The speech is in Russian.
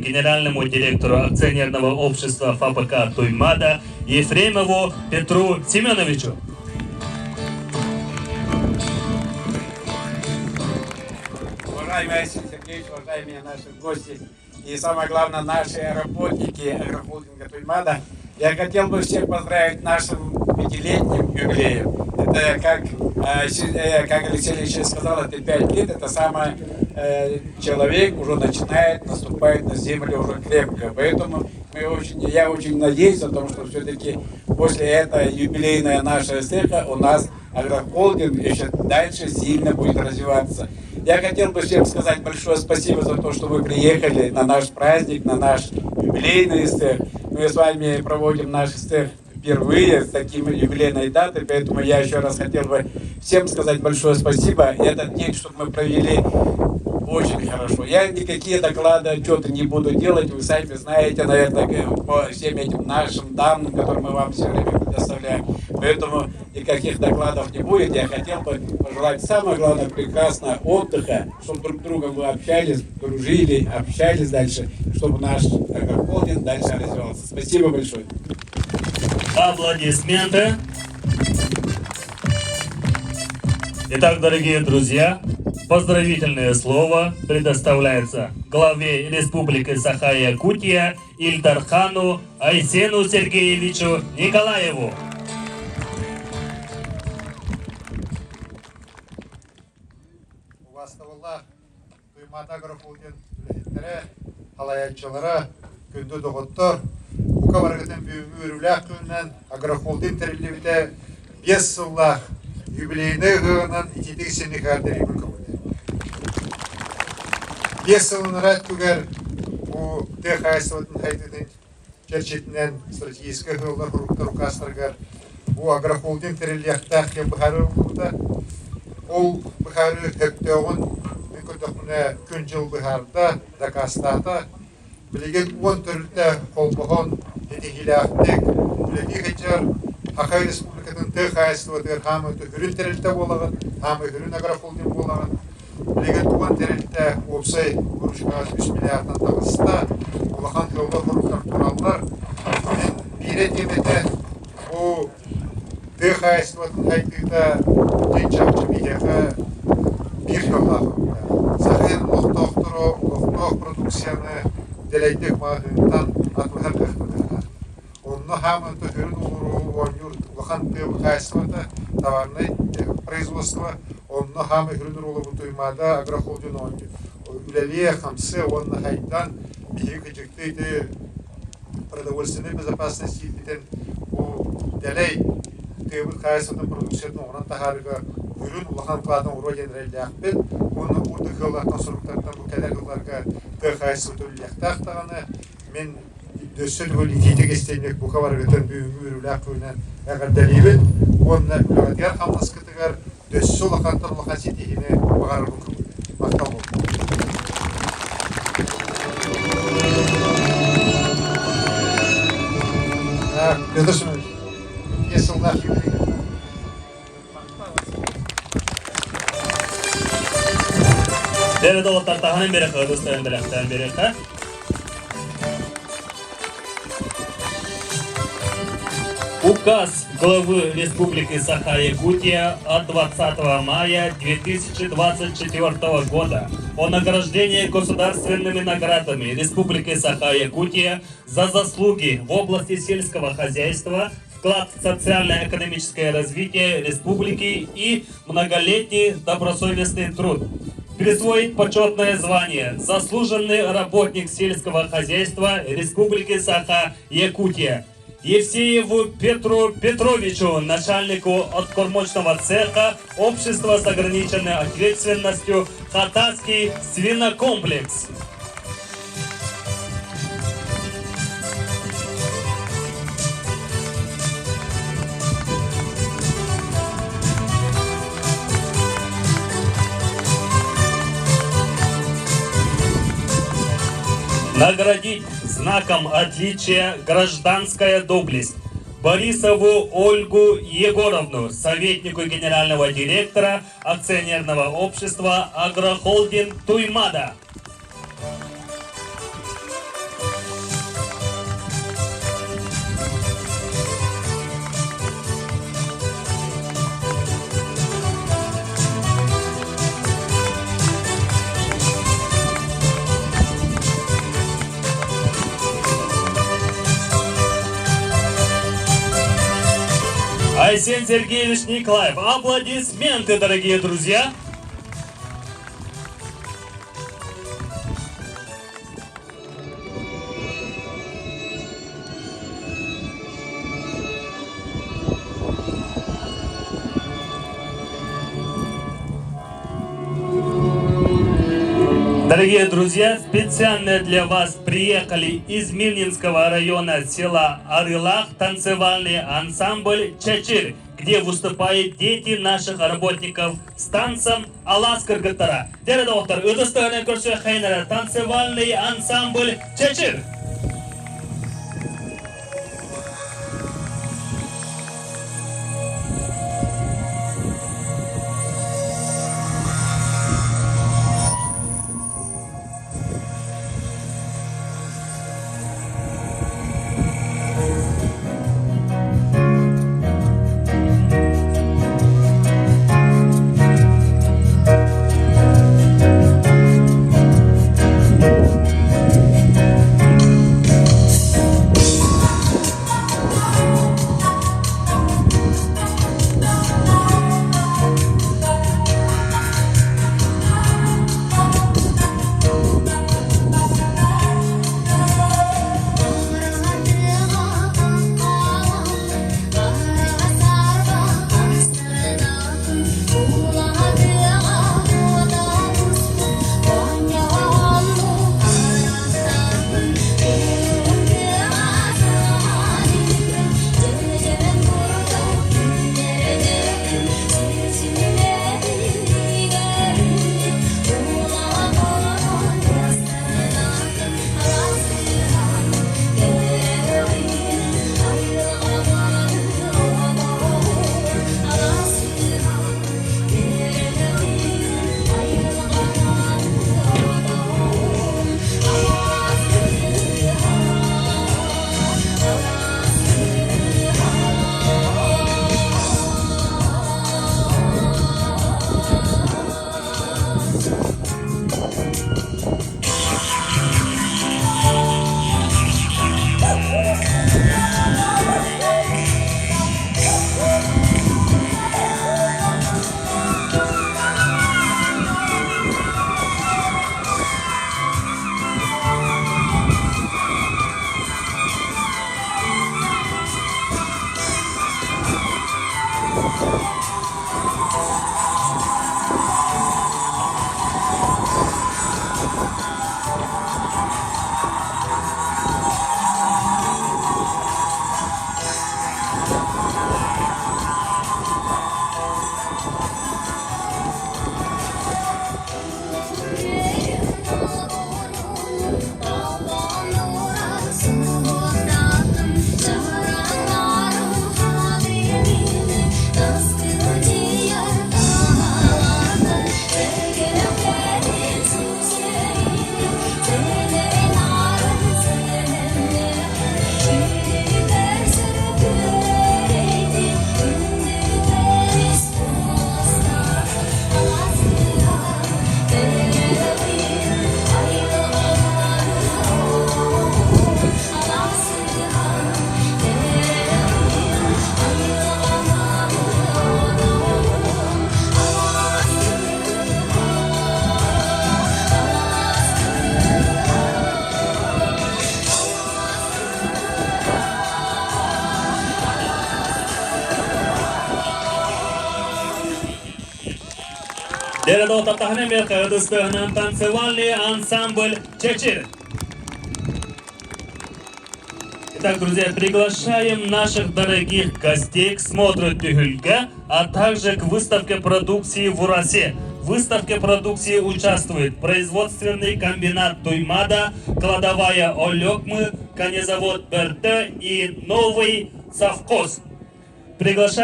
генеральному директору акционерного общества ФАПК «Туймада» Ефремову Петру Семеновичу. Уважаемый Василий Сергеевич, уважаемые наши гости и, самое главное, наши работники агрохолдинга «Туймада», я хотел бы всех поздравить нашим пятилетним юбилеем. Это, как Алексей Ильич сказал, это 5 лет, это самое, человек уже начинает наступать на землю уже крепко. Поэтому я очень надеюсь о том, что все-таки после этой юбилейной нашей встречи у нас агрохолдинг еще дальше сильно будет развиваться. Я хотел бы всем сказать большое спасибо за то, что вы приехали на наш праздник, на наш юбилейный стех. Мы с вами проводим наш стех впервые с таким юбилейной датой, поэтому я еще раз хотел бы всем сказать большое спасибо. Этот день, чтобы мы провели очень хорошо. Я никакие доклады, отчеты не буду делать, вы сами знаете, наверное, по всем этим нашим данным, которые мы вам все время предоставляем. Поэтому никаких докладов не будет. Я хотел бы пожелать самое главное прекрасного отдыха, чтобы друг с другом вы общались, дружили, общались дальше, чтобы наш агрохолдинг дальше развивался. Спасибо большое. Аплодисменты. Итак, дорогие друзья, поздравительное слово предоставляется главе Республики Саха-Якутия Ильдархану Айсену Сергеевичу Николаеву. Уваставаллах, Туймада агрохолдинг үләһиттәре, халаячылары, күнді доғыттар, бұқа барғытын бүйіріләқ күннен агрохолдинг тәрілдебіде 5 жыллах юбилейні ғығынан 2 сені қардері бір көмеді. 5 жылын рәт күгер бұл тек айсылытын қайтыдың жерчетінен стратегическі ғылдар ғұрықтар ұқастырғар бұл агрохолдинг тәрілдеқтақ кен бұхары ұлғырда. Ол бұхары хөптеуін мүмкіндіқіне күн жыл бұхарда, дақастағда білеген 10 түрілді қолбұғын едігіләқтік білегі ғычар Хақай Республикатын тек айсылытыр хамы хүрін тәрілді болағын, хамы хүрін агрохолдинг болағын. Білеген 10 тәрілді опсай көрішқағыз 3 миллиардтан тағысыста олақан ғылдар ғұрықтар туралылар. Бире теметі ол тек айсылытын қайтыда ден чақчы бейеқі бір жолағы. Сағын ұқтақтыру, ұқтақ продукцияны делейдік мағынтан атығар қақтығар. Онны хамын түрін ұлыру, онюр ұлақан тек айсылыты товарный производство, онны хамы хүрін ұлы Туймада агрохолдинг үлеле хамсы, онны хайдан бейі күжіктейді продовольственной безопасности бітен бұл делей тек айсылытын продукцияны оңынан тағарыға үрін ұлақан қладың ұруа женерелі ақпен, оны ұрды ғылақтан сұрықтардан бұл кәлер ғыларға тек айсылыты үліяқтақтағаны мен дөссіл бұл икейтік естеймек бұқа барғытын бүйінгі үрілі ақпынан әғір дәлейбін, оны үліғатияр қамнас күтігер дөссі ұлақантар ұлақан сетейіне бағарыр бұл күмін. Мақтал бол. Петр Семенович, 5 жылдақ юбилейге. Дәрі долаттар тағанын бері қы, достайын біләқтен бері қы. Указ главы Республики Саха-Якутия от 20 мая 2024 года о награждении государственными наградами Республики Саха-Якутия за заслуги в области сельского хозяйства, вклад в социально-экономическое развитие республики и многолетний добросовестный труд. Присвоить почетное звание «Заслуженный работник сельского хозяйства Республики Саха-Якутия» Евсееву Петру Петровичу, начальнику откормочного цеха общества с ограниченной ответственностью «Хатасский свинокомплекс». Наградить знаком отличия «Гражданская доблесть» Борисову Ольгу Егоровну, советнику генерального директора акционерного общества «Агрохолдинг Туймада». Айсен Сергеевич Николаев. Аплодисменты, дорогие друзья. Дорогие друзья, специально для вас приехали из Мирнинского района села Арылах танцевальный ансамбль «Чечир», где выступают дети наших работников с танцем «Алас Кыргыттара». Дәрі доктор, удостоенный көрсө хайнара танцевальный ансамбль «Чечир». Дәрі доктор, мерка удостоенный танцевальный ансамбль «Чечир». Итак, друзья, приглашаем наших дорогих гостей к смотру Тюгюльга, а также к выставке продукции в Урасе. В выставке продукции участвует производственный комбинат Туймада, кладовая Олёкмы, конезавод БРТ и новый совхоз. Приглашаем